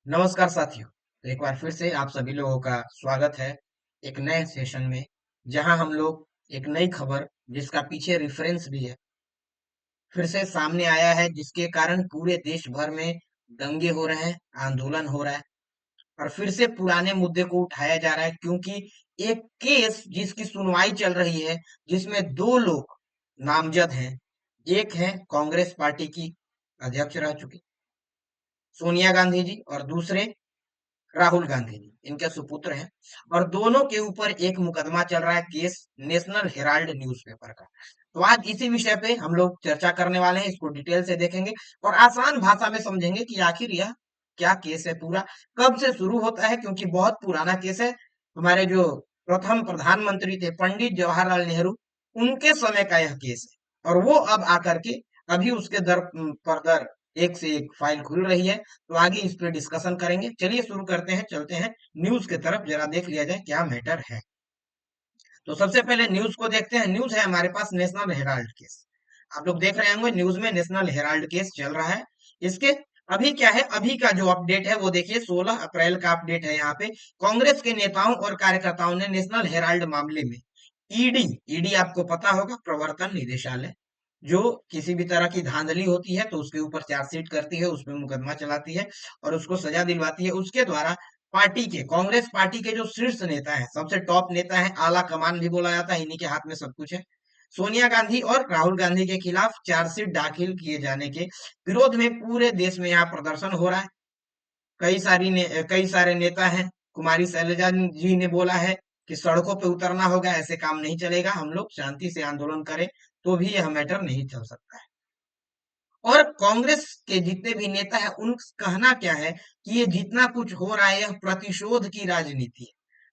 नमस्कार साथियों। तो एक बार फिर से आप सभी लोगों का स्वागत है एक नए सेशन में, जहां हम लोग एक नई खबर जिसका पीछे रेफरेंस भी है फिर से सामने आया है, जिसके कारण पूरे देश भर में दंगे हो रहे हैं, आंदोलन हो रहा है और फिर से पुराने मुद्दे को उठाया जा रहा है, क्योंकि एक केस जिसकी सुनवाई चल रही है, जिसमें दो लोग नामजद हैं। एक है कांग्रेस पार्टी की अध्यक्ष रह चुकी सोनिया गांधी जी, और दूसरे राहुल गांधी जी, इनके सुपुत्र हैं। और दोनों के ऊपर एक मुकदमा चल रहा है, केस नेशनल हेराल्ड न्यूज़पेपर का। तो आज इसी विषय पे हम लोग चर्चा करने वाले हैं, इसको डिटेल से देखेंगे और आसान भाषा में समझेंगे कि आखिर यह क्या केस है, पूरा कब से शुरू होता है, क्योंकि बहुत पुराना केस है। हमारे जो प्रथम प्रधानमंत्री थे पंडित जवाहरलाल नेहरू, उनके समय का यह केस है, और वो अब आकर के अभी उसके दर पर दर एक से एक फाइल खुल रही है। तो आगे इस पे डिस्कशन करेंगे। चलिए शुरू करते हैं, चलते हैं न्यूज की तरफ, जरा देख लिया जाए क्या मैटर है। तो सबसे पहले न्यूज को देखते हैं। न्यूज है हमारे पास नेशनल हेराल्ड केस। आप लोग देख रहे होंगे न्यूज में नेशनल हेराल्ड केस चल रहा है। इसके अभी क्या है, अभी का जो अपडेट है वो देखिए, 16 अप्रैल का अपडेट है। यहाँ पे कांग्रेस के नेताओं और कार्यकर्ताओं ने नेशनल हेराल्ड मामले में ईडी ईडी आपको पता होगा, प्रवर्तन निदेशालय, जो किसी भी तरह की धांधली होती है तो उसके ऊपर चार्जशीट करती है, उसमें मुकदमा चलाती है और उसको सजा दिलवाती है। उसके द्वारा पार्टी के, कांग्रेस पार्टी के जो शीर्ष नेता है, सबसे टॉप नेता है, आला कमान भी बोला जाता है, इन्हीं के हाथ में सब कुछ है, सोनिया गांधी और राहुल गांधी के खिलाफ चार्जशीट दाखिल किए जाने के विरोध में पूरे देश में यहाँ प्रदर्शन हो रहा है। कई सारे नेता हैं। कुमारी शैलजा जी ने बोला है कि सड़कों पे उतरना होगा, ऐसे काम नहीं चलेगा, हम लोग शांति से आंदोलन करें तो भी यह मैटर नहीं चल सकता है। और कांग्रेस के जितने भी नेता हैं, उन कहना क्या है कि ये जितना कुछ हो रहा है, यह प्रतिशोध की राजनीति है।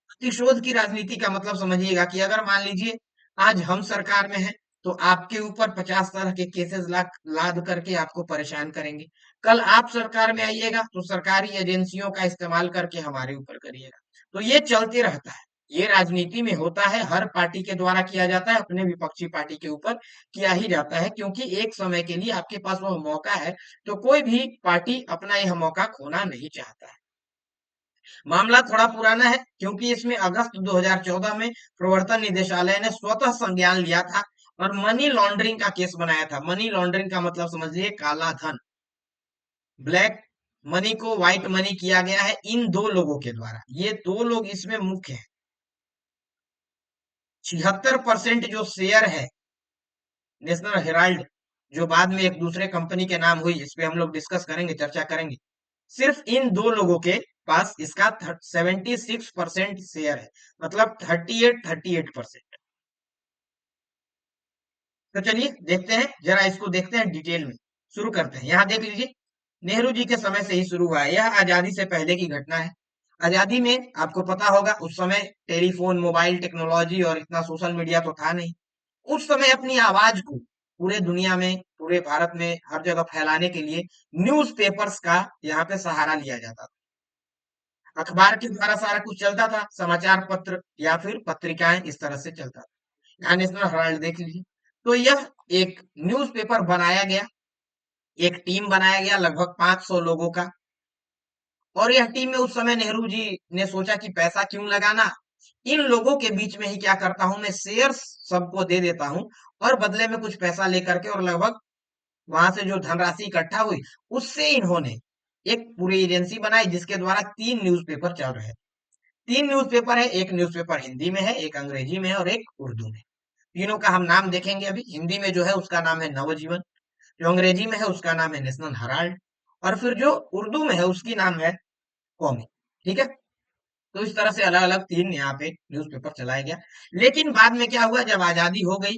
प्रतिशोध की राजनीति का मतलब समझिएगा कि अगर मान लीजिए आज हम सरकार में हैं, तो आपके ऊपर 50 तरह के केसेस लाद करके आपको परेशान करेंगे। कल आप सरकार में आइएगा तो सरकारी एजेंसियों का इस्तेमाल करके हमारे ऊपर करिएगा। तो ये चलते रहता है। ये राजनीति में होता है, हर पार्टी के द्वारा किया जाता है, अपने विपक्षी पार्टी के ऊपर किया ही जाता है, क्योंकि एक समय के लिए आपके पास वह मौका है। तो कोई भी पार्टी अपना यह मौका खोना नहीं चाहता है। मामला थोड़ा पुराना है, क्योंकि इसमें अगस्त 2014 में प्रवर्तन निदेशालय ने स्वतः संज्ञान लिया था और मनी लॉन्ड्रिंग का केस बनाया था। मनी लॉन्ड्रिंग का मतलब समझिए काला धन, ब्लैक मनी को व्हाइट मनी किया गया है इन दो लोगों के द्वारा। ये दो लोग इसमें मुख्य हैं। 76% जो शेयर है नेशनल हेराल्ड, जो बाद में एक दूसरे कंपनी के नाम हुई, इस पे हम लोग डिस्कस करेंगे, चर्चा करेंगे। सिर्फ इन दो लोगों के पास इसका 76% शेयर है, मतलब 38-38%। तो चलिए देखते हैं, जरा इसको देखते हैं डिटेल में। शुरू करते हैं, यहाँ देख लीजिए। नेहरू जी के समय से ही शुरू हुआ है, यह आजादी से पहले की घटना है। आजादी में आपको पता होगा, उस समय टेलीफोन, मोबाइल टेक्नोलॉजी और इतना सोशल मीडिया तो था नहीं। उस समय अपनी आवाज को पूरे दुनिया में, पूरे भारत में हर जगह फैलाने के लिए न्यूज़पेपर्स का यहाँ पे सहारा लिया जाता था। अखबार के द्वारा सारा कुछ चलता था, समाचार पत्र या फिर पत्रिकाएं, इस तरह से चलता था। यहाँ नेशनल हेराल्ड देख लीजिए। तो यह एक न्यूज़पेपर बनाया गया, एक टीम बनाया गया लगभग 500 लोगों का। और यह टीम में उस समय नेहरू जी ने सोचा कि पैसा क्यों लगाना, इन लोगों के बीच में ही क्या करता हूं, मैं शेयर्स सबको दे देता हूं और बदले में कुछ पैसा लेकर के, और लगभग वहां से जो धनराशि इकट्ठा हुई, उससे इन्होंने एक पूरी एजेंसी बनाई, जिसके द्वारा 3 न्यूज़पेपर चल रहे हैं। 3 न्यूज़पेपर है, एक न्यूज़पेपर हिंदी में है, एक अंग्रेजी में है और एक उर्दू में। तीनों का हम नाम देखेंगे अभी। हिंदी में जो है उसका नाम है नवजीवन, जो अंग्रेजी में है उसका नाम है नेशनल हेराल्ड, और फिर जो उर्दू में है उसकी नाम है कौमी। ठीक है। तो इस तरह से अलग अलग 3 यहाँ पे न्यूज़पेपर चलाया गया। लेकिन बाद में क्या हुआ, जब आजादी हो गई,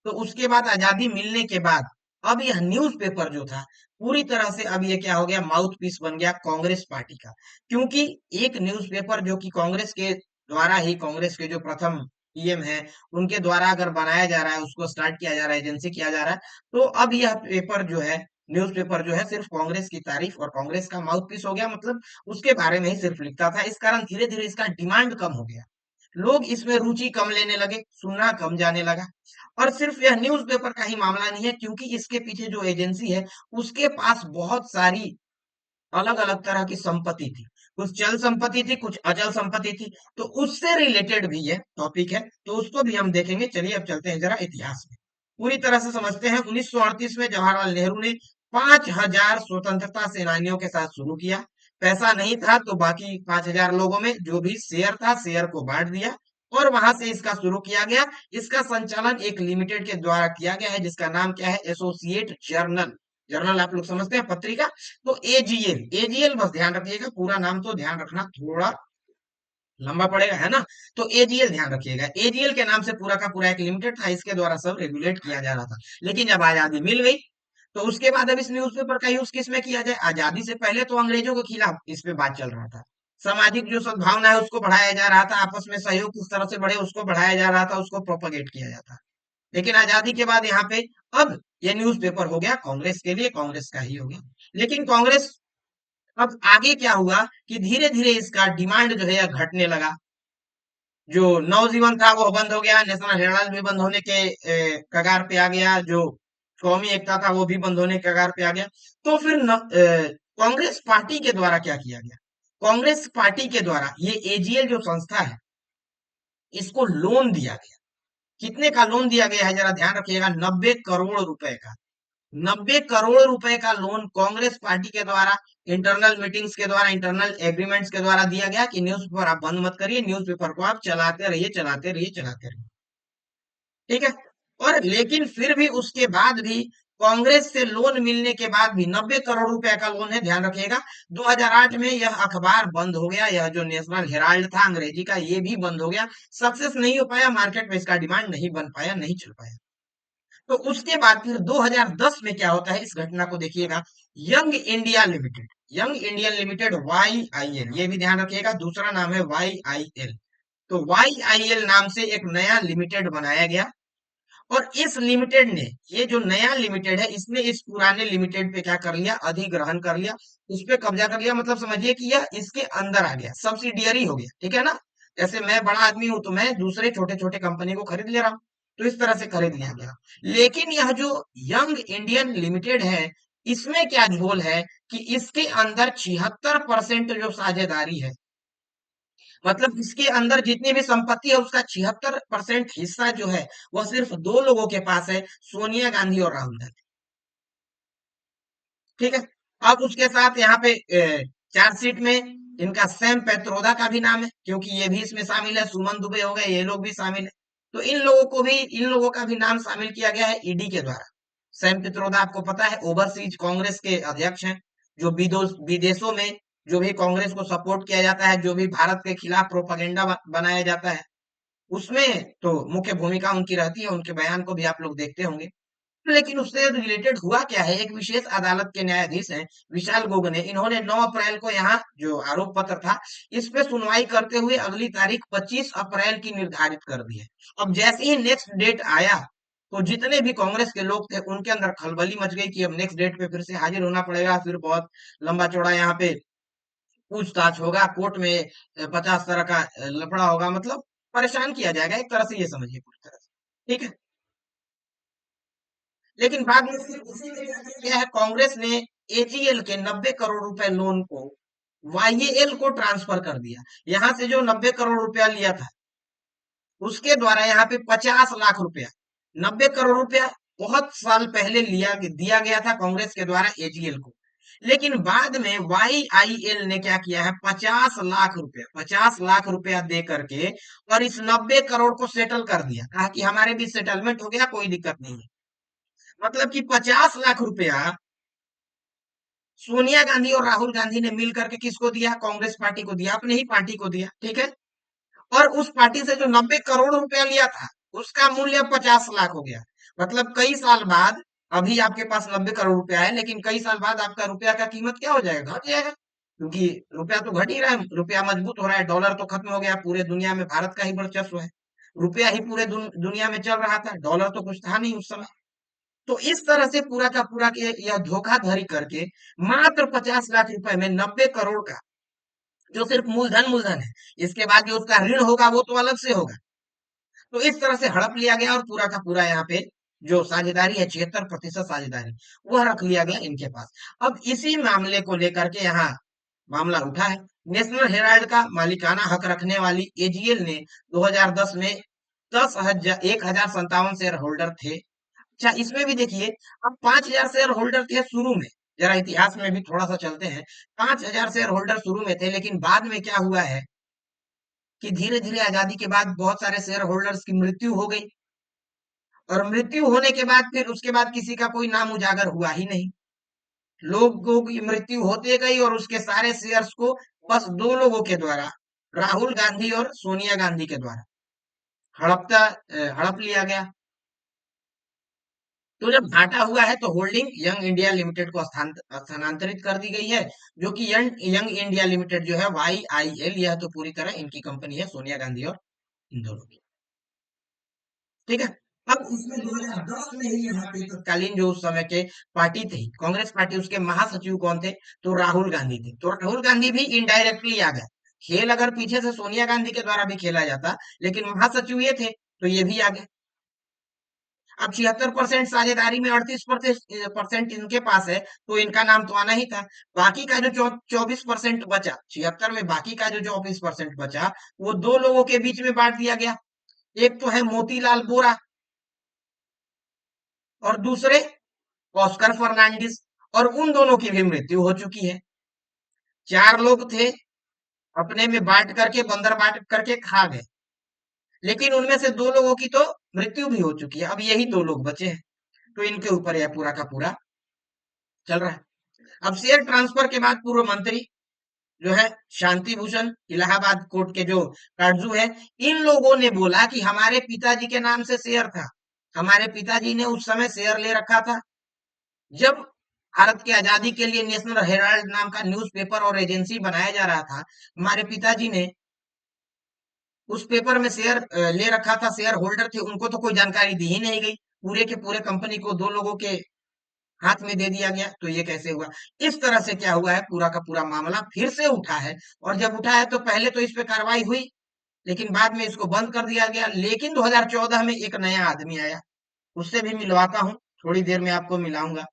तो उसके बाद आजादी मिलने के बाद अब यह न्यूज़पेपर जो था, पूरी तरह से अब ये क्या हो गया, माउथ पीस बन गया कांग्रेस पार्टी का। क्योंकि एक न्यूज़पेपर जो कि कांग्रेस के द्वारा ही, कांग्रेस के जो प्रथम पीएम है, उनके द्वारा अगर बनाया जा रहा है, उसको स्टार्ट किया जा रहा है, एजेंसी किया जा रहा है, तो अब यह पेपर जो है, न्यूज़पेपर जो है, सिर्फ कांग्रेस की तारीफ और कांग्रेस का माउथ पीस हो गया, मतलब उसके बारे में ही सिर्फ लिखता था। इस कारण धीरे धीरे इसका डिमांड कम हो गया, लोग इसमें रुचि कम लेने लगे, सुनना कम जाने लगा। और सिर्फ यह न्यूज़पेपर का ही मामला नहीं है, क्योंकि इसके पीछे जो एजेंसी है, उसके पास बहुत सारी अलग अलग तरह की संपत्ति थी। कुछ चल संपत्ति थी, कुछ अचल संपत्ति थी। तो उससे रिलेटेड भी ये टॉपिक है, तो उसको भी हम देखेंगे। चलिए अब चलते हैं जरा इतिहास में, पूरी तरह से समझते हैं। 1938 में जवाहरलाल नेहरू ने 5,000 स्वतंत्रता सेनानियों के साथ शुरू किया। पैसा नहीं था तो बाकी 5,000 लोगों में जो भी शेयर था, शेयर को बांट दिया और वहां से इसका शुरू किया गया। इसका संचालन एक लिमिटेड के द्वारा किया गया है, जिसका नाम क्या है, एसोसिएट जर्नल। जर्नल आप लोग समझते हैं, पत्रिका। तो एजीएल, एजीएल बस ध्यान रखिएगा, पूरा नाम तो ध्यान रखना थोड़ा लंबा पड़ेगा, है ना। तो एजीएल ध्यान रखिएगा, एजीएल के नाम से पूरा का पूरा एक लिमिटेड था, इसके द्वारा सब रेगुलेट किया जा रहा था। लेकिन जब आजादी मिल गई तो उसके बाद अब इस न्यूज़पेपर का यूज किस में किया जाए। आजादी से पहले तो अंग्रेजों के खिलाफ इस पे बात चल रहा था, सामाजिक जो सद्भावना है उसको बढ़ाया जा रहा था, आपस में सहयोग किस तरह से बढ़े उसको बढ़ाया जा रहा था, उसको प्रोपगेट किया जाता। लेकिन आजादी के बाद यहाँ पे अब ये न्यूज़पेपर हो गया कांग्रेस के लिए, कांग्रेस का ही हो गया। लेकिन कांग्रेस, अब आगे क्या हुआ कि धीरे धीरे इसका डिमांड जो है यह घटने लगा। जो नवजीवन था वो बंद हो गया, नेशनल हेराल्ड भी बंद होने के कगार पे आ गया, जो कौमी एकता था वो भी बंद होने के कगार पे आ गया। तो फिर कांग्रेस पार्टी के द्वारा क्या किया गया, कांग्रेस पार्टी के द्वारा ये एजीएल जो संस्था है इसको लोन दिया गया। कितने का लोन दिया गया है जरा ध्यान रखिएगा, 90 करोड़ रुपए का। 90 करोड़ रुपए का लोन कांग्रेस पार्टी के द्वारा इंटरनल मीटिंग्स के द्वारा, इंटरनल एग्रीमेंट्स के द्वारा दिया गया कि न्यूज़पेपर आप बंद मत करिए, न्यूज़पेपर को आप चलाते रहिए, चलाते रहिए, चलाते रहिए। ठीक है। और लेकिन फिर भी उसके बाद भी कांग्रेस से लोन मिलने के बाद भी 90 करोड़ रुपए का लोन है, ध्यान रखिएगा। 2008 में यह अखबार बंद हो गया, यह जो नेशनल हेराल्ड था अंग्रेजी का ये भी बंद हो गया। सक्सेस नहीं हो पाया, मार्केट में इसका डिमांड नहीं बन पाया, नहीं चल पाया। तो उसके बाद फिर 2010 में क्या होता है, इस घटना को देखिएगा। Young India limited, young Indian limited, YIL, ये भी ध्यान रखिएगा, दूसरा नाम है YIL। तो YIL नाम से एक नया लिमिटेड बनाया गया और इस लिमिटेड ने, ये जो नया लिमिटेड है इसने इस पुराने लिमिटेड पे क्या कर लिया, अधिग्रहण कर लिया, उस पे कब्जा कर लिया। मतलब समझिए कि यह इसके अंदर आ गया, सब्सिडियरी हो गया। ठीक है ना, जैसे मैं बड़ा आदमी हूं तो मैं दूसरे छोटे छोटे कंपनी को खरीद ले रहा हूं, तो इस तरह से खरीद लिया गया। लेकिन यह जो यंग इंडियन लिमिटेड है इसमें क्या झोल है कि इसके अंदर 76% जो साझेदारी है, मतलब इसके अंदर जितनी भी संपत्ति है उसका 76% हिस्सा जो है वह सिर्फ दो लोगों के पास है, सोनिया गांधी और राहुल गांधी। ठीक है। अब उसके साथ यहाँ पे चार्जशीट में इनका सैम पैत्रोदा का भी नाम है, क्योंकि ये भी इसमें शामिल है, सुमन दुबे हो गए, ये लोग भी शामिल है। तो इन लोगों को भी, इन लोगों का भी नाम शामिल किया गया है ईडी के द्वारा। सैम पैत्रोदा आपको पता है ओवरसीज कांग्रेस के अध्यक्ष हैं, जो विदेशों में जो भी कांग्रेस को सपोर्ट किया जाता है, जो भी भारत के खिलाफ प्रोपागेंडा बनाया जाता है, उसमें तो मुख्य भूमिका उनकी रहती है, उनके बयान को भी आप लोग देखते होंगे। लेकिन उससे रिलेटेड हुआ क्या है, एक विशेष अदालत के न्यायाधीश हैं विशाल गोगने, इन्होंने 9 अप्रैल को यहाँ जो आरोप पत्र था इस पे सुनवाई करते हुए अगली तारीख 25 अप्रैल की निर्धारित कर दी है। अब जैसे ही नेक्स्ट डेट आया तो जितने भी कांग्रेस के लोग थे उनके अंदर खलबली मच गई कि अब नेक्स्ट डेट पे फिर से हाजिर होना पड़ेगा, फिर बहुत लंबा चौड़ा यहाँ पे पूछताछ होगा, कोर्ट में 50 तरह का लफड़ा होगा, मतलब परेशान किया जाएगा एक तरह से, ये समझिए पूरी तरह से। ठीक है। लेकिन बाद में फिर उसी में क्या किया गया है, कांग्रेस ने एजीएल के 90 करोड़ रुपए लोन को वाईएएल को ट्रांसफर कर दिया। यहां से जो 90 करोड़ रुपया लिया था उसके द्वारा यहाँ पे 50 लाख रुपया, 90 करोड़ रुपया बहुत साल पहले लिया दिया गया था कांग्रेस के द्वारा एजीएल को। लेकिन बाद में YIL ने क्या किया है, 50 लाख रुपया, 50 लाख रुपया दे करके और इस 90 करोड़ को सेटल कर दिया, कहा कि हमारे भी सेटलमेंट हो गया, कोई दिक्कत नहीं है। मतलब कि 50 लाख रुपया सोनिया गांधी और राहुल गांधी ने मिल करके किसको दिया, कांग्रेस पार्टी को दिया, अपने ही पार्टी को दिया। ठीक है। और उस पार्टी से जो 90 करोड़ रुपया लिया था उसका मूल्य 50 लाख हो गया। मतलब कई साल बाद, अभी आपके पास 90 करोड़ रुपया है लेकिन कई साल बाद आपका रुपया का कीमत क्या हो जाएगा, घट जाएगा, क्योंकि रुपया तो घट ही रहा है, रुपया मजबूत हो रहा है, डॉलर तो खत्म हो गया, पूरे दुनिया में भारत का ही वर्चस्व है, रुपया ही पूरे दुनिया में चल रहा था, डॉलर तो कुछ था नहीं उस समय। तो इस तरह से पूरा का पूरा यह धोखाधड़ी करके मात्र 50 लाख रुपए में 90 करोड़ का, जो सिर्फ मूलधन मूलधन है, इसके बाद जो उसका ऋण होगा वो तो अलग से होगा, तो इस तरह से हड़प लिया गया और पूरा का पूरा यहाँ पे जो साझेदारी है 76% साझेदारी, वह रख लिया गया इनके पास। अब इसी मामले को लेकर के यहाँ मामला उठा है। नेशनल हेराल्ड का मालिकाना हक रखने वाली एजीएल ने 2010 में 10,57 शेयर होल्डर थे। अच्छा, इसमें भी देखिए, अब 5,000 शेयर होल्डर थे शुरू में। जरा इतिहास में भी थोड़ा सा चलते हैं। 5,000 शेयर होल्डर शुरू में थे, लेकिन बाद में क्या हुआ है कि धीरे धीरे आजादी के बाद बहुत सारे शेयर होल्डर्स की मृत्यु हो गई, और मृत्यु होने के बाद फिर उसके बाद किसी का कोई नाम उजागर हुआ ही नहीं। लोगों की मृत्यु होते गई और उसके सारे शेयर्स को बस दो लोगों के द्वारा, राहुल गांधी और सोनिया गांधी के द्वारा हड़प लिया गया। तो जब घाटा हुआ है तो होल्डिंग यंग इंडिया लिमिटेड को स्थानांतरित कर दी गई है, जो कि यंग यंग इंडिया लिमिटेड जो है YIL, यह तो पूरी तरह इनकी कंपनी है, सोनिया गांधी और इन दोनों की। ठीक है। अब इसमें 2010 में ही यहाँ पे तत्कालीन जो उस समय के पार्टी थी, कांग्रेस पार्टी, उसके महासचिव कौन थे? तो राहुल गांधी थे। तो राहुल गांधी भी इनडायरेक्टली आ गए। खेल अगर पीछे से सोनिया गांधी के द्वारा भी खेला जाता, लेकिन महासचिव ये थे, तो ये भी आ गए। अब 76% साझेदारी में 38% इनके पास है, तो इनका नाम तो आना ही था। बाकी का जो 24% बचा, 76 में बाकी का जो 24% बचा, वो दो लोगों के बीच में बांट दिया गया। एक तो है मोतीलाल बोरा, और दूसरे ऑस्कर फर्नांडिस, और उन दोनों की भी मृत्यु हो चुकी है। चार लोग थे, अपने में बांट करके, बंदर बांट करके खा गए, लेकिन उनमें से दो लोगों की तो मृत्यु भी हो चुकी है। अब यही दो लोग बचे हैं, तो इनके ऊपर यह पूरा का पूरा चल रहा है। अब शेयर ट्रांसफर के बाद पूर्व मंत्री जो है शांति भूषण, इलाहाबाद कोर्ट के जो काटजू है, इन लोगों ने बोला कि हमारे पिताजी के नाम से शेयर था, हमारे पिताजी ने उस समय शेयर ले रखा था। जब भारत की आजादी के लिए नेशनल हेराल्ड नाम का न्यूज़पेपर और एजेंसी बनाया जा रहा था, हमारे पिताजी ने उस पेपर में शेयर ले रखा था, शेयर होल्डर थे, उनको तो कोई जानकारी दी ही नहीं गई। पूरे के पूरे कंपनी को दो लोगों के हाथ में दे दिया गया, तो ये कैसे हुआ? इस तरह से क्या हुआ है, पूरा का पूरा मामला फिर से उठा है। और जब उठा है तो पहले तो इस पे कार्रवाई हुई, लेकिन बाद में इसको बंद कर दिया गया। लेकिन 2014 में एक नया आदमी आया, उससे भी मिलवाता हूँ, थोड़ी देर में आपको मिलाऊंगा।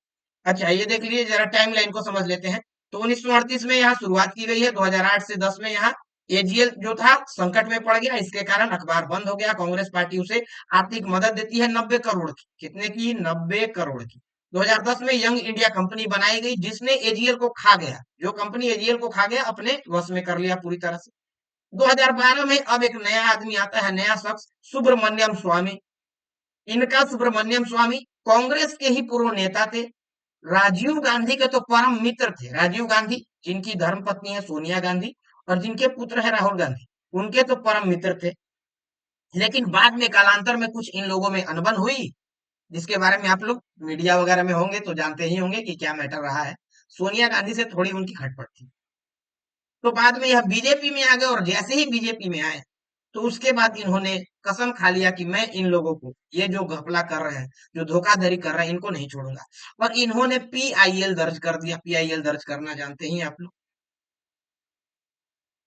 अच्छा, ये देख लीजिए, जरा टाइम लाइन को समझ लेते हैं। तो 1938 में यहाँ शुरुआत की गई है, 2008 से 10 में यहाँ एजीएल जो था संकट में पड़ गया, इसके कारण अखबार बंद हो गया। कांग्रेस पार्टी उसे आर्थिक मदद देती है 90 करोड़ की। कितने की? 90 करोड़ की। 2010 में यंग इंडिया कंपनी बनाई गई, जिसने एजीएल को खा गया। जो कंपनी एजीएल को खा गया, अपने वश में कर लिया पूरी तरह से। 2012 में अब एक नया आदमी आता है, नया शख्स, सुब्रमण्यम स्वामी। इनका सुब्रमण्यम स्वामी कांग्रेस के ही पूर्व नेता थे, राजीव गांधी के तो परम मित्र थे। राजीव गांधी, जिनकी धर्मपत्नी है सोनिया गांधी, और जिनके पुत्र है राहुल गांधी, उनके तो परम मित्र थे। लेकिन बाद में कालांतर में कुछ इन लोगों में अनबन हुई, जिसके बारे में आप लोग मीडिया वगैरह में होंगे तो जानते ही होंगे कि क्या मैटर रहा है। सोनिया गांधी से थोड़ी उनकी खटपट थी, तो बाद में यह बीजेपी में आ गए, और जैसे ही बीजेपी में आए, तो उसके बाद इन्होंने कसम खा लिया कि मैं इन लोगों को, ये जो घपला कर रहे हैं, जो धोखाधड़ी कर रहे हैं, इनको नहीं छोड़ूंगा। और इन्होंने पीआईएल दर्ज कर दिया। पीआईएल दर्ज करना जानते ही आप लोग।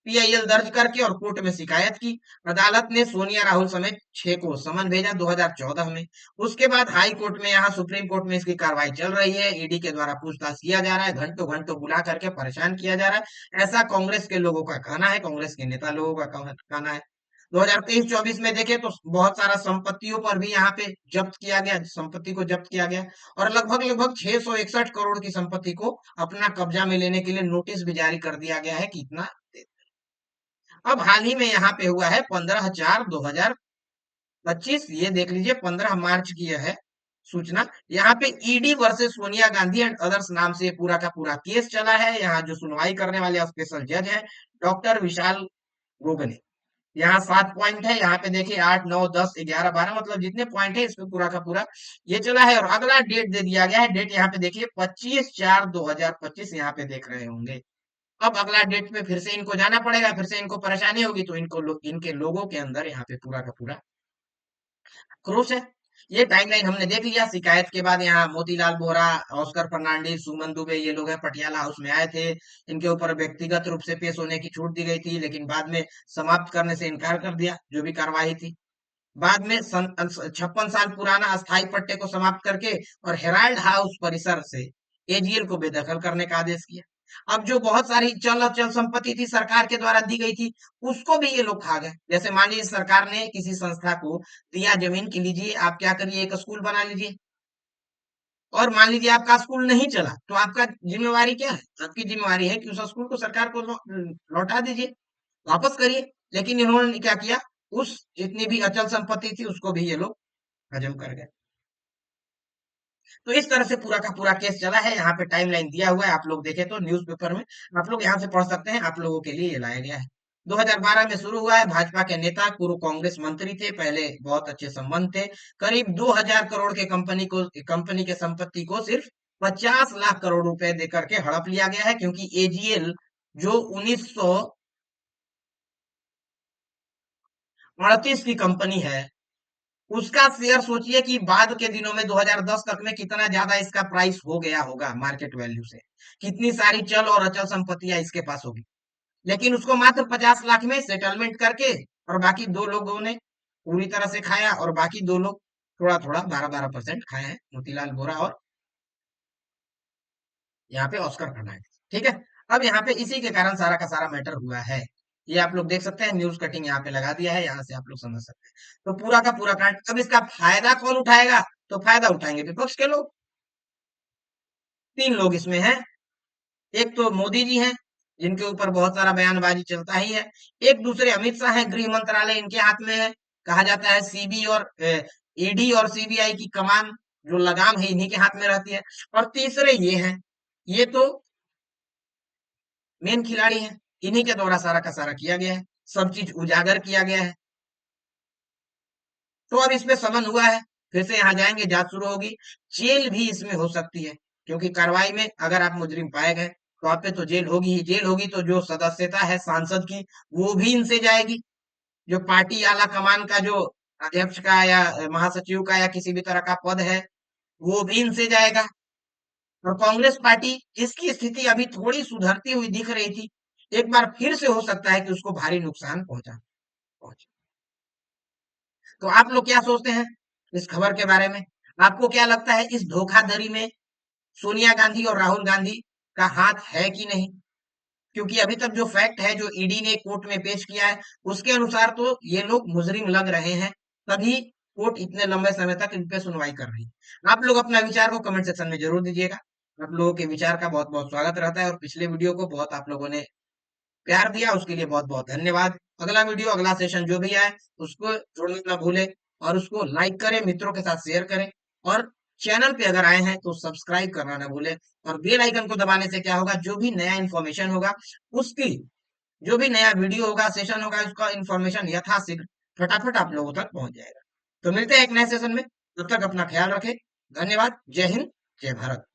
पीआईएल दर्ज करके और कोर्ट में शिकायत की। अदालत ने सोनिया राहुल समेत 6 को समन भेजा 2014 में। उसके बाद हाई कोर्ट में, यहाँ सुप्रीम कोर्ट में इसकी कार्रवाई चल रही है। ईडी के द्वारा पूछताछ किया जा रहा है, घंटों घंटों बुला करके परेशान किया जा रहा है, ऐसा कांग्रेस के लोगों का कहना है, कांग्रेस के नेता लोगों का कहना है। 2023-24 में देखें तो बहुत सारा संपत्तियों पर भी यहाँ पे जब्त किया गया, संपत्ति को जब्त किया गया, और लगभग लगभग 661 करोड़ की संपत्ति को अपना कब्जा में लेने के लिए नोटिस भी जारी कर दिया गया है कि इतना। अब हाल ही में यहाँ पे हुआ है 15/4/2025, ये देख लीजिए, 15 मार्च की यह है सूचना। यहाँ पे ED versus Sonia Gandhi and others नाम से पूरा का पूरा केस चला है। यहाँ जो सुनवाई करने वाले स्पेशल जज हैं, डॉक्टर विशाल गोगने। यहाँ 7 पॉइंट है, यहाँ पे देखिए 8, 9, 10, 11, 12, मतलब जितने पॉइंट है इसमें पूरा का पूरा ये चला है। और अगला डेट दे दिया गया है, डेट यहाँ पे देखिए 25/4/2025, यहाँ पे देख रहे होंगे। अब अगला डेट पे फिर से इनको जाना पड़ेगा, फिर से इनको परेशानी होगी, तो इनके लोगों के अंदर यहाँ पे पूरा का पूरा क्रोश है। ये टाइमलाइन हमने देख लिया। शिकायत के बाद यहाँ मोतीलाल बोरा, ऑस्कर फर्नांडिस, सुमन दुबे, ये लोग हैं, पटियाला हाउस में आए थे। इनके ऊपर व्यक्तिगत रूप से पेश होने की छूट दी गई थी, लेकिन बाद में समाप्त करने से इनकार कर दिया जो भी कार्रवाई थी। बाद में 56 साल पुराना अस्थायी पट्टे को समाप्त करके और हेराल्ड हाउस परिसर से एजीएल को बेदखल करने का आदेश किया। अब जो बहुत सारी चल अचल संपत्ति थी सरकार के द्वारा दी गई थी, उसको भी ये लोग खा गए। जैसे मान लीजिए सरकार ने किसी संस्था को दिया जमीन की, लीजिए आप क्या करिए, एक स्कूल बना लीजिए, और मान लीजिए आपका स्कूल नहीं चला, तो आपका जिम्मेवारी क्या है? आपकी जिम्मेवारी है कि उस स्कूल को सरकार को लौटा दीजिए, वापस करिए। लेकिन इन्होंने क्या किया, उस जितनी भी अचल संपत्ति थी उसको भी ये लोग हजम कर गए। तो इस तरह से पूरा का पूरा केस चला है। यहाँ पे टाइमलाइन दिया हुआ है, आप लोग देखें तो न्यूज़पेपर में आप लोग यहाँ से पढ़ सकते हैं, आप लोगों के लिए ये लाया गया है। 2012 में शुरू हुआ है। भाजपा के नेता पूर्व कांग्रेस मंत्री थे, पहले बहुत अच्छे संबंध थे। करीब 2000 करोड़ के कंपनी के संपत्ति को सिर्फ 50 लाख करोड़ रुपए देकर के हड़प लिया गया है, क्योंकि एजीएल जो 1938 की कंपनी है, उसका शेयर सोचिए कि बाद के दिनों में 2010 तक में कितना ज्यादा इसका प्राइस हो गया होगा मार्केट वैल्यू से, कितनी सारी चल और अचल संपत्तियां इसके पास होगी। लेकिन उसको मात्र 50 लाख में सेटलमेंट करके, और बाकी दो लोगों ने पूरी तरह से खाया, और बाकी दो लोग थोड़ा थोड़ा 12-12% खाए हैं, मोतीलाल वोरा और यहाँ पे ऑस्कर फर्नांडिस। ठीक है। अब यहाँ पे इसी के कारण सारा का सारा मैटर हुआ है। ये आप लोग देख सकते हैं, न्यूज कटिंग यहाँ पे लगा दिया है, यहाँ से आप लोग समझ सकते हैं। तो पूरा का पूरा कांड, अब इसका फायदा कौन उठाएगा? तो फायदा उठाएंगे विपक्ष के लोग। तीन लोग इसमें हैं। एक तो मोदी जी हैं, जिनके ऊपर बहुत सारा बयानबाजी चलता ही है। एक दूसरे अमित शाह हैं, गृह मंत्रालय इनके हाथ में है। कहा जाता है सीबी और ईडी और सीबीआई की कमान, जो लगाम है, इन्हीं के हाथ में रहती है। और तीसरे ये हैं, ये तो मेन खिलाड़ी हैं, इन्हीं के द्वारा सारा का सारा किया गया है, सब चीज उजागर किया गया है। तो अब इसमें समन हुआ है, फिर से यहाँ जाएंगे, जांच शुरू होगी। जेल भी इसमें हो सकती है, क्योंकि कार्रवाई में अगर आप मुजरिम पाए गए तो आप पे तो जेल होगी ही। जेल होगी तो जो सदस्यता है सांसद की, वो भी इनसे जाएगी। जो पार्टी आला कमान का जो अध्यक्ष का या महासचिव का या किसी भी तरह का पद है, वो भी इनसे जाएगा। और कांग्रेस पार्टी, जिसकी स्थिति अभी थोड़ी सुधरती हुई दिख रही थी, एक बार फिर से हो सकता है कि उसको भारी नुकसान पहुंचे। तो आप लोग क्या सोचते हैं इस खबर के बारे में? आपको क्या लगता है, इस धोखाधड़ी में सोनिया गांधी और राहुल गांधी का हाथ है कि नहीं? क्योंकि अभी तक जो फैक्ट है, जो ईडी ने कोर्ट में पेश किया है, उसके अनुसार तो ये लोग मुजरिम लग रहे हैं, तभी कोर्ट इतने लंबे समय तक इन पे सुनवाई कर रही है। आप लोग अपना विचार को कमेंट सेक्शन में जरूर दीजिएगा। आप लोगों के विचार का बहुत बहुत स्वागत रहता है, और पिछले वीडियो को बहुत आप लोगों ने प्यार दिया, उसके लिए बहुत बहुत धन्यवाद। अगला वीडियो, अगला सेशन जो भी आए, उसको जोड़ना ना भूले, और उसको लाइक करें, मित्रों के साथ शेयर करें, और चैनल पे अगर आए हैं तो सब्सक्राइब करना ना भूले। और बेल आइकन को दबाने से क्या होगा, जो भी नया इन्फॉर्मेशन होगा, उसकी जो भी नया वीडियो होगा, सेशन होगा, उसका इन्फॉर्मेशन यथाशीघ्र फटाफट आप लोगों तक पहुंच जाएगा। तो मिलते हैं एक नए सेशन में, तब तक अपना ख्याल रखें। धन्यवाद। जय हिंद, जय भारत।